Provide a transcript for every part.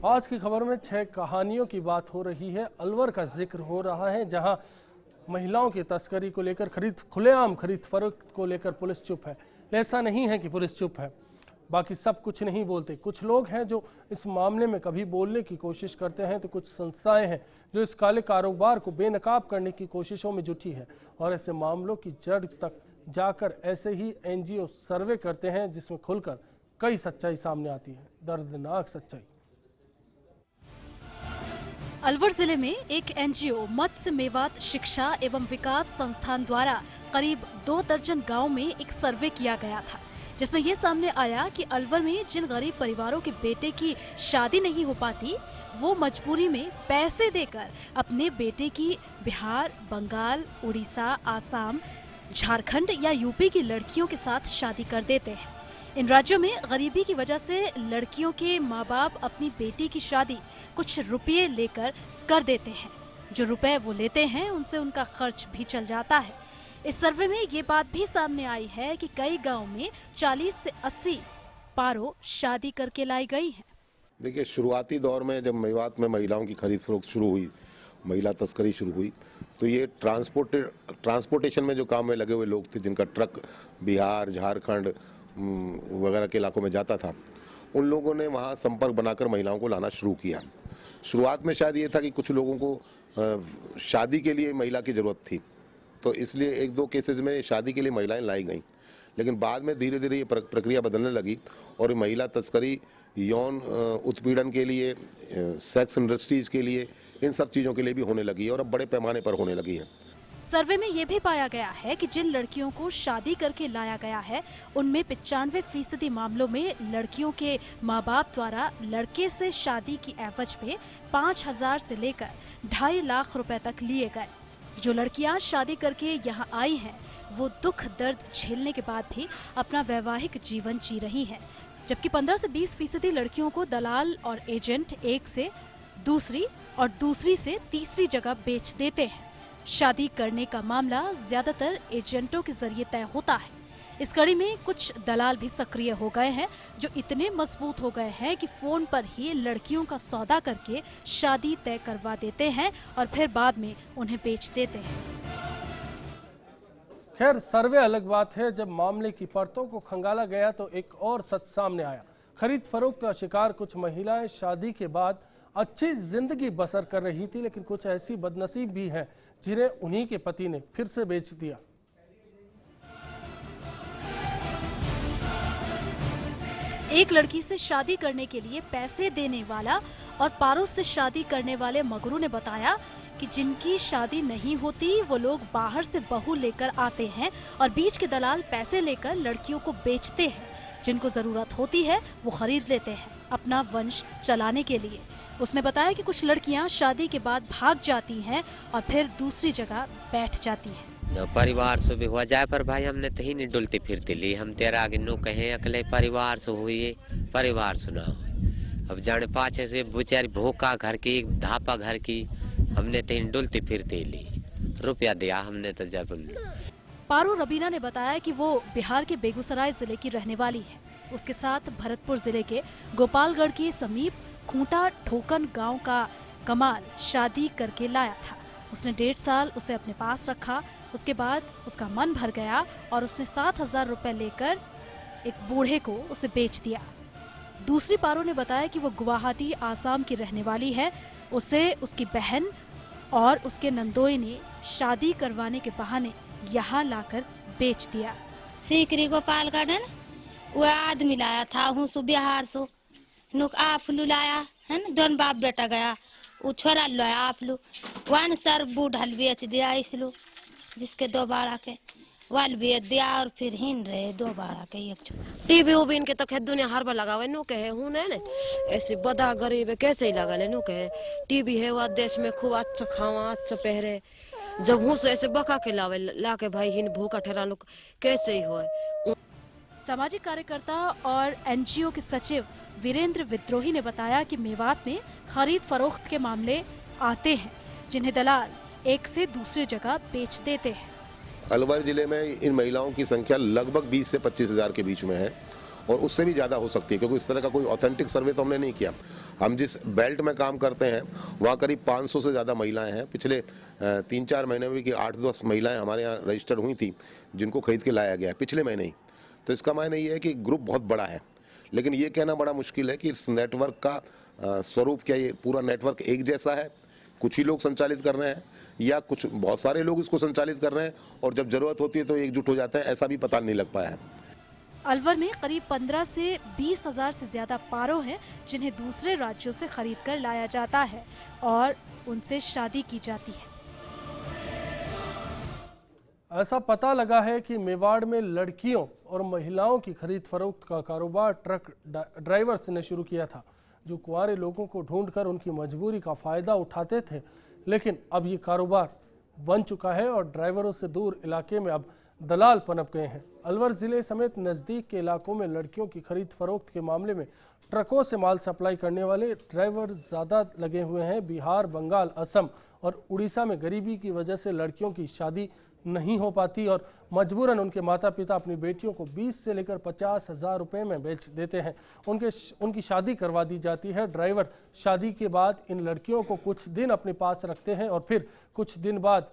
आज की खबर में 6 कहानियों की बात हो रही है। अलवर का जिक्र हो रहा है, जहां महिलाओं की तस्करी को लेकर खुलेआम खरीद फरोख्त को लेकर पुलिस चुप है। ऐसा नहीं है कि पुलिस चुप है, बाकी सब कुछ नहीं बोलते। कुछ लोग हैं जो इस मामले में कभी बोलने की कोशिश करते हैं, तो कुछ संस्थाएं हैं जो इस काले कारोबार को बेनकाब करने की कोशिशों में जुटी है और ऐसे मामलों की जड़ तक जाकर ऐसे ही NGO सर्वे करते हैं, जिसमें खुलकर कई सच्चाई सामने आती है, दर्दनाक सच्चाई। अलवर जिले में एक NGO मत्स्य मेवात शिक्षा एवं विकास संस्थान द्वारा करीब 2 दर्जन गांव में एक सर्वे किया गया था, जिसमें ये सामने आया कि अलवर में जिन गरीब परिवारों के बेटे की शादी नहीं हो पाती, वो मजबूरी में पैसे देकर अपने बेटे की बिहार, बंगाल, उड़ीसा, आसाम, झारखंड या यूपी की लड़कियों के साथ शादी कर देते हैं। इन राज्यों में गरीबी की वजह से लड़कियों के माँ बाप अपनी बेटी की शादी कुछ रुपये लेकर कर देते हैं। जो रुपए वो लेते हैं उनसे उनका खर्च भी चल जाता है। इस सर्वे में ये बात भी सामने आई है कि कई गांव में 40 से 80 पारो शादी करके लाई गई हैं। देखिए, शुरुआती दौर में जब मेवात में महिलाओं की खरीद फरोख्त शुरू हुई, महिला तस्करी शुरू हुई, तो ये ट्रांसपोर्टेशन में जो काम में लगे हुए लोग थे, जिनका ट्रक बिहार, झारखंड वगैरह के इलाकों में जाता था, उन लोगों ने वहाँ संपर्क बनाकर महिलाओं को लाना शुरू किया। शुरुआत में शायद ये था कि कुछ लोगों को शादी के लिए महिला की ज़रूरत थी, तो इसलिए 1-2 केसेस में शादी के लिए महिलाएं लाई गईं। लेकिन बाद में धीरे धीरे ये प्रक्रिया बदलने लगी और महिला तस्करी यौन उत्पीड़न के लिए, सेक्स इंडस्ट्रीज के लिए, इन सब चीज़ों के लिए भी होने लगी है और अब बड़े पैमाने पर होने लगी है। सर्वे में ये भी पाया गया है कि जिन लड़कियों को शादी करके लाया गया है, उनमें 95% मामलों में लड़कियों के माँ बाप द्वारा लड़के से शादी की एवज में 5,000 से लेकर 2.5 लाख रुपए तक लिए गए। जो लड़कियां शादी करके यहाँ आई हैं, वो दुख दर्द झेलने के बाद भी अपना वैवाहिक जीवन जी रही हैं, जबकि 15 से 20% लड़कियों को दलाल और एजेंट एक से दूसरी और दूसरी से तीसरी जगह बेच देते हैं। शादी करने का मामला ज्यादातर एजेंटों के जरिए तय होता है। इस कड़ी में कुछ दलाल भी सक्रिय हो गए हैं, जो इतने मजबूत हो गए हैं कि फोन पर ही लड़कियों का सौदा करके शादी तय करवा देते हैं और फिर बाद में उन्हें बेच देते हैं। खैर, सर्वे अलग बात है। जब मामले की परतों को खंगाला गया तो एक और सच सामने आया। खरीद फरोख्त का शिकार कुछ महिलाएं शादी के बाद अच्छी जिंदगी बसर कर रही थी, लेकिन कुछ ऐसी बदनसीब भी हैं जिन्हें उन्हीं के पति ने फिर से बेच दिया। एक लड़की से शादी करने के लिए पैसे देने वाला और पारो से शादी करने वाले मगरू ने बताया कि जिनकी शादी नहीं होती वो लोग बाहर से बहू लेकर आते हैं और बीच के दलाल पैसे लेकर लड़कियों को बेचते हैं। जिनको जरूरत होती है वो खरीद लेते हैं अपना वंश चलाने के लिए। उसने बताया कि कुछ लड़कियां शादी के बाद भाग जाती हैं और फिर दूसरी जगह बैठ जाती हैं। परिवार से भी हो जाए पर भाई हमने तो ही नहीं डुलती फिरती ली, हम तेरा आगे नो कहे अकेले परिवार से हुई, परिवार सुना हो। अब जाने पाछे से बेचारी भूखा घर की, धापा घर की, हमने तो डुलती फिरती ली, रुपया दिया हमने तो। जब पारो रबीना ने बताया कि वो बिहार के बेगूसराय जिले की रहने वाली है। उसके साथ भरतपुर जिले के गोपालगढ़ के समीप खूंटा ठोकन गांव का कमाल शादी करके लाया था। उसने 1.5 साल उसे अपने पास रखा। उसके बाद उसका मन भर गया और उसने 7,000 रुपए लेकर एक बूढ़े को उसे बेच दिया। दूसरी पारो ने बताया कि वो गुवाहाटी, आसाम की रहने वाली है। उसे उसकी बहन और उसके नंदोई ने शादी करवाने के बहाने यहाँ लाकर बेच दिया। सीकरी गोपालगढ़ है ना, वो आदमी लाया था हूँ सु बिहार सो नुक आपलू लाया है ना, दोनों बाप बेटा गया, वो छोरा लाया आपलू वन सर बूढ़ल बेच दिया इसलू, जिसके 2 बाड़ा के वाल बेच दिया और फिर हिन रहे 2 बाड़ा के एक टीवी उबी इनके तो खेत दुनिया हर बार लगावे नु कहे हूं ने ऐसे बदा गरीब कैसे ही लगा ले नु कहे टीवी है वो देश में खूब अच्छा खावा अच्छा पहरे, जब हूं से ऐसे बका के लावे लाके भाई हिन भूखा ठहरा लोग कैसे ही होए। सामाजिक कार्यकर्ता और NGO के सचिव वीरेंद्र विद्रोही ने बताया कि मेवात में खरीद फरोख्त के मामले आते हैं, जिन्हें दलाल एक से दूसरी जगह बेच देते हैं। अलवर जिले में इन महिलाओं की संख्या लगभग 20 से 25 हज़ार के बीच में है और उससे भी ज़्यादा हो सकती है, क्योंकि इस तरह का कोई ऑथेंटिक सर्वे तो हमने नहीं किया। हम जिस बेल्ट में काम करते हैं वहाँ करीब 500 से ज़्यादा महिलाएं हैं। पिछले 3-4 महीने में कि 8-10 महिलाएं हमारे यहाँ रजिस्टर हुई थी जिनको खरीद के लाया गया है पिछले महीने ही। तो इसका मायने ये है कि ग्रुप बहुत बड़ा है, लेकिन ये कहना बड़ा मुश्किल है कि इस नेटवर्क का स्वरूप क्या ये पूरा नेटवर्क एक जैसा है, कुछ ही लोग संचालित कर रहे हैं, या कुछ बहुत सारे लोग इसको संचालित कर रहे हैं और जब जरूरत होती है तो एकजुट हो जाते हैं, ऐसा भी पता नहीं लग पाया है। अलवर में करीब 15 से 20 हजार से ज्यादा पारो हैं जिन्हें दूसरे राज्यों से खरीद कर लाया जाता है और उनसे शादी की जाती है। ऐसा पता लगा है कि मेवाड़ में लड़कियों और महिलाओं की खरीद फरोख्त का कारोबार ट्रक ड्राइवर्स ने शुरू किया था, जो कुंवारे लोगों को ढूंढकर उनकी मजबूरी का फायदा उठाते थे। लेकिन अब ये कारोबार बन चुका है और ड्राइवरों से दूर इलाके में अब दलाल पनप गए हैं। अलवर जिले समेत नज़दीक के इलाकों में लड़कियों की खरीद फरोख्त के मामले में ट्रकों से माल सप्लाई करने वाले ड्राइवर ज़्यादा लगे हुए हैं। बिहार, बंगाल, असम और उड़ीसा में गरीबी की वजह से लड़कियों की शादी नहीं हो पाती और मजबूरन उनके माता पिता अपनी बेटियों को 20 से लेकर 50 हजार रुपये में बेच देते हैं। उनकी शादी करवा दी जाती है। ड्राइवर शादी के बाद इन लड़कियों को कुछ दिन अपने पास रखते हैं और फिर कुछ दिन बाद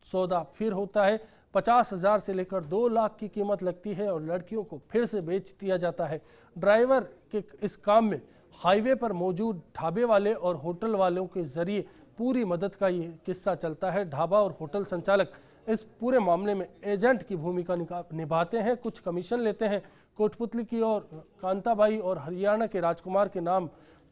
सौदा फिर होता है। 50,000 से लेकर 2 लाख की कीमत लगती है और लड़कियों को फिर से बेच दिया जाता है। ड्राइवर के इस काम में हाईवे पर मौजूद ढाबे वाले और होटल वालों के जरिए पूरी मदद का ये किस्सा चलता है। ढाबा और होटल संचालक इस पूरे मामले में एजेंट की भूमिका निभाते हैं, कुछ कमीशन लेते हैं। कोटपुतली की और कांताबाई और हरियाणा के राजकुमार के नाम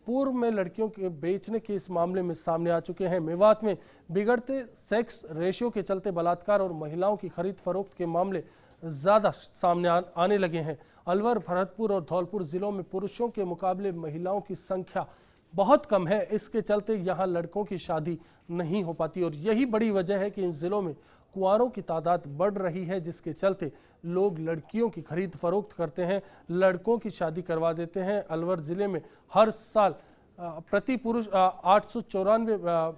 पूर्व में लड़कियों के बेचने के इस मामले में सामने आ चुके हैं। मेवात में बिगड़ते सेक्स रेशियो के चलते बलात्कार और महिलाओं की खरीद फरोख्त के मामले ज़्यादा सामने आने लगे हैं। अलवर, भरतपुर और धौलपुर जिलों में पुरुषों के मुकाबले महिलाओं की संख्या बहुत कम है। इसके चलते यहाँ लड़कों की शादी नहीं हो पाती और यही बड़ी वजह है कि इन जिलों में कुंवारों की तादाद बढ़ रही है, जिसके चलते लोग लड़कियों की खरीद फरोख्त करते हैं, लड़कों की शादी करवा देते हैं। अलवर ज़िले में हर साल प्रति पुरुष 894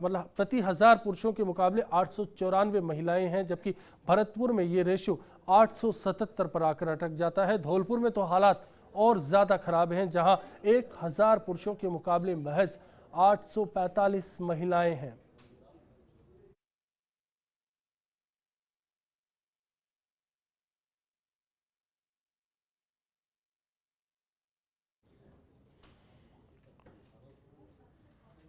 मतलब प्रति 1000 पुरुषों के मुकाबले 894 महिलाएं हैं, जबकि भरतपुर में ये रेशियो 877 पर आकर अटक जाता है। धौलपुर में तो हालात और ज़्यादा खराब हैं, जहां 1000 पुरुषों के मुकाबले महज 845 महिलाएं हैं।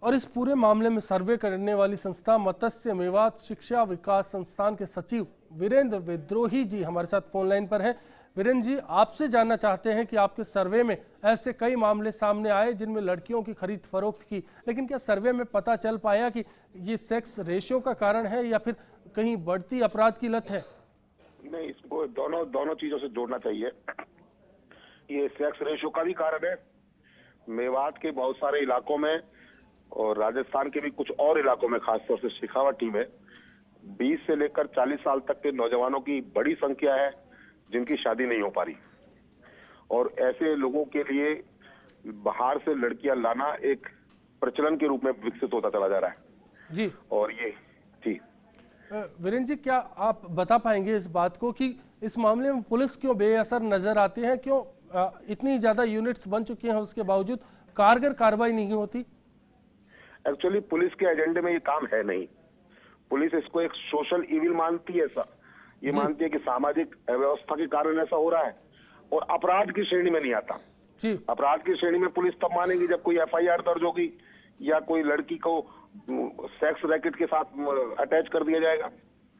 और इस पूरे मामले में सर्वे करने वाली संस्था मत्स्य मेवात शिक्षा विकास संस्थान के सचिव वीरेंद्र विद्रोही जी हमारे साथ फोन लाइन पर हैं। वीरेंद्र जी, आपसे जानना चाहते हैं कि आपके सर्वे में ऐसे कई मामले सामने आए जिनमें लड़कियों की खरीद फरोख्त की, लेकिन क्या सर्वे में पता चल पाया कि ये सेक्स रेशियो का कारण है या फिर कहीं बढ़ती अपराध की लत है? नहीं, इसको दोनों चीजों से जोड़ना चाहिए। ये सेक्स रेशियो का भी कारण है। मेवात के बहुत सारे इलाकों में और राजस्थान के भी कुछ और इलाकों में, खासतौर से शेखावाटी में 20 से लेकर 40 साल तक के नौजवानों की बड़ी संख्या है जिनकी शादी नहीं हो पा रही, और ऐसे लोगों के लिए बाहर से लड़कियां लाना एक प्रचलन के रूप में विकसित होता चला जा रहा है जी। और ये जी वीरेंद्र जी, क्या आप बता पाएंगे इस बात को कि इस मामले में पुलिस क्यों बेअसर नजर आती है? क्यों इतनी ज्यादा यूनिट्स बन चुकी हैं, उसके बावजूद कारगर कार्रवाई नहीं होती? एक्चुअली पुलिस के एजेंडे में ये काम है नहीं। पुलिस इसको एक सोशल इविल मानती है। ऐसा ये मानती है कि सामाजिक अव्यवस्था के कारण ऐसा हो रहा है और अपराध की श्रेणी में नहीं आता जी। अपराध की श्रेणी में पुलिस तब मानेगी जब कोई FIR दर्ज होगी या कोई लड़की को सेक्स रैकेट के साथ अटैच कर दिया जाएगा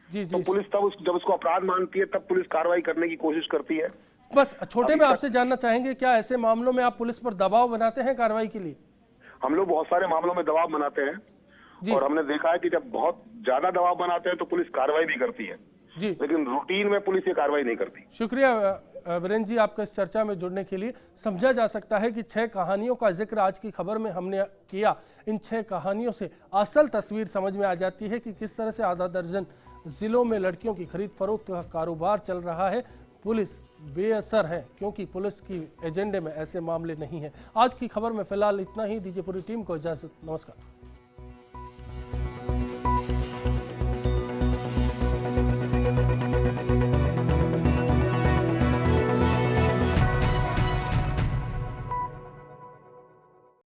जी। तो पुलिस तब जब उसको अपराध मानती है तब पुलिस कार्रवाई करने की कोशिश करती है। बस छोटे में आपसे जानना चाहेंगे, क्या ऐसे मामलों में आप पुलिस पर दबाव बनाते हैं कार्रवाई के लिए? हम लोग बहुत सारे मामलों में दबाव बनाते हैं और हमने देखा है कि जब बहुत ज्यादा दबाव बनाते हैं तो पुलिस कार्रवाई भी करती है जी, लेकिन रूटीन में पुलिस ये कार्रवाई नहीं करती। शुक्रिया वीरेंद्र जी आपका इस चर्चा में जुड़ने के लिए। समझा जा सकता है कि 6 कहानियों का जिक्र आज की खबर में हमने किया। इन 6 कहानियों से असल तस्वीर समझ में आ जाती है कि किस तरह से आधा दर्जन जिलों में लड़कियों की खरीद फरोख्त का कारोबार चल रहा है। पुलिस बेअसर है क्योंकि पुलिस की एजेंडे में ऐसे मामले नहीं है। आज की खबर में फिलहाल इतना ही। दीजिए पूरी टीम को इजाजत। नमस्कार।